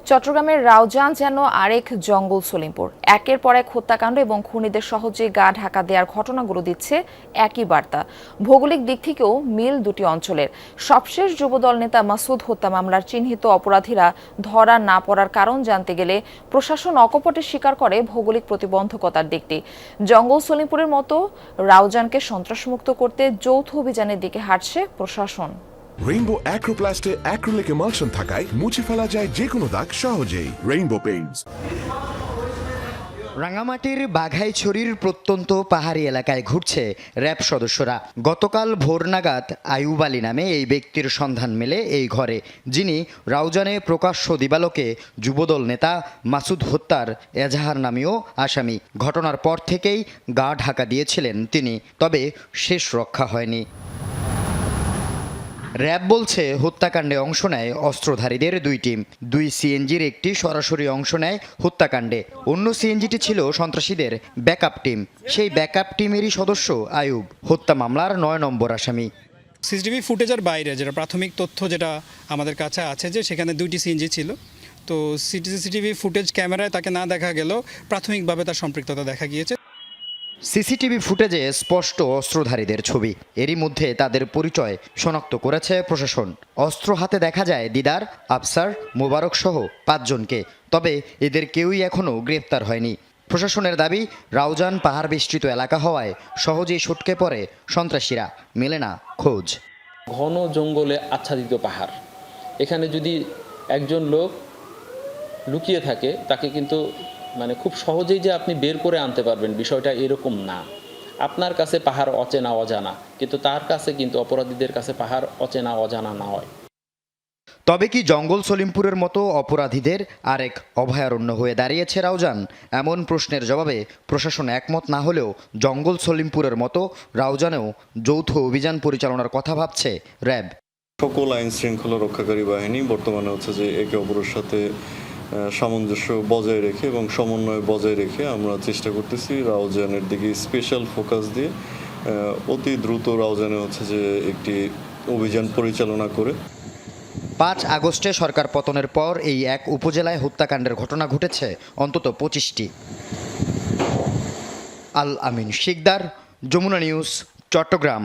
চট্টগ্রামের রাউজান যেন আরেক জঙ্গল সলিমপুর। একের পর এক হত্যাকাণ্ড এবং খুনিদের সহজে গা ঢাকা দেওয়ার ঘটনাগুলো দিচ্ছে একই বার্তা। ভৌগোলিক দিক থেকেও মিল দুটি অঞ্চলের। সবশেষ যুবদল নেতা মাসুদ হত্যা মামলার চিহ্নিত অপরাধীরা ধরা না পড়ার কারণ জানতে গেলে প্রশাসন অকপটে স্বীকার করে ভৌগোলিক প্রতিবন্ধকতার দিকটি। জঙ্গল সলিমপুরের মতো রাউজানকে সন্ত্রাসমুক্ত করতে যৌথ অভিযানের দিকে হাঁটছে প্রশাসন। রেইনবো অ্যাক্রোপ্লাস্টে অ্যাক্রিলিক এমালশন থাকায় মুছে ফেলা যায় যে কোনো দাগ সহজেই। Rainbow Paints. রাঙামাটির বাঘাইছড়ির প্রত্যন্ত পাহাড়ি এলাকায় ঘুরছে র্যাব সদস্যরা। গতকাল ভোর নাগাদ আইয়ুব আলী নামে এই ব্যক্তির সন্ধান মেলে এই ঘরে, যিনি রাউজানে প্রকাশ্য দিবালোকে যুবদল নেতা মাসুদ হত্যার এজাহার নামীয় আসামি। ঘটনার পর থেকেই গা ঢাকা দিয়েছিলেন তিনি, তবে শেষ রক্ষা হয়নি। র্যাব বলছে হত্যাকাণ্ডে অংশ নেয় অস্ত্রধারীদের দুই টিম। দুই সিএনজির একটি সরাসরি অংশ নেয় হত্যাকাণ্ডে, অন্য সিএনজিটি ছিল সন্ত্রাসীদের ব্যাকআপ টিম। সেই ব্যাকআপ টিমেরই সদস্য আইয়ুব, হত্যা মামলার ৯ নম্বর আসামি। সিসিটিভি ফুটেজের বাইরে যেটা প্রাথমিক তথ্য যেটা আমাদের কাছে আছে যে সেখানে দুইটি সিএনজি ছিল। তো সিসিটিভি ফুটেজ ক্যামেরায় তাকে না দেখা গেলেও প্রাথমিকভাবে তার সম্পৃক্ততা দেখা গিয়েছে। সিসিটিভি ফুটেজে স্পষ্ট অস্ত্রধারীদের ছবি। এরই মধ্যে তাদের পরিচয় শনাক্ত করেছে প্রশাসন। অস্ত্র হাতে দেখা যায় দিদার, আফসার, মোবারক সহ ৫ জনকে। তবে এদের কেউই এখনও গ্রেপ্তার হয়নি। প্রশাসনের দাবি, রাউজান পাহাড় বেষ্টিত এলাকা হওয়ায় সহজেই সটকে পড়ে সন্ত্রাসীরা, মেলে না খোঁজ। ঘন জঙ্গলে আচ্ছাদিত পাহাড়, এখানে যদি একজন লোক লুকিয়ে থাকে তাকে কিন্তু খুব সহজেই যে আপনি বের করে আনতে পারবেন বিষয়টা এরকম না। আপনার কাছে পাহাড় অচেনা অজানা, কিন্তু তার কাছে কিন্তু অপরাধীদের কাছে পাহাড় অচেনা অজানা নয়। তবে কি জঙ্গল সলিমপুরের মতো অপরাধীদের আরেক অভয়ারণ্য হয়ে দাঁড়িয়েছে রাউজান? এমন প্রশ্নের জবাবে প্রশাসন একমত না হলেও জঙ্গল সলিমপুরের মতো রাউজানেও যৌথ অভিযান পরিচালনার কথা ভাবছে র্যাব। সকল আইন শৃঙ্খলা রক্ষাকারী বাহিনী বর্তমানে যে একে অপরের সাথে সামঞ্জস্য বজায় রেখে এবং সমন্বয় বজায় রেখে আমরা চেষ্টা করতেছি রাউজানের দিকে স্পেশাল ফোকাস দিয়ে অতি দ্রুত রাউজানে যে একটি অভিযান পরিচালনা করে। ৫ আগস্টে সরকার পতনের পর এই এক উপজেলায় হত্যাকাণ্ডের ঘটনা ঘটেছে অন্তত ২৫টি। আল আমিন শিকদার, যমুনা নিউজ, চট্টগ্রাম।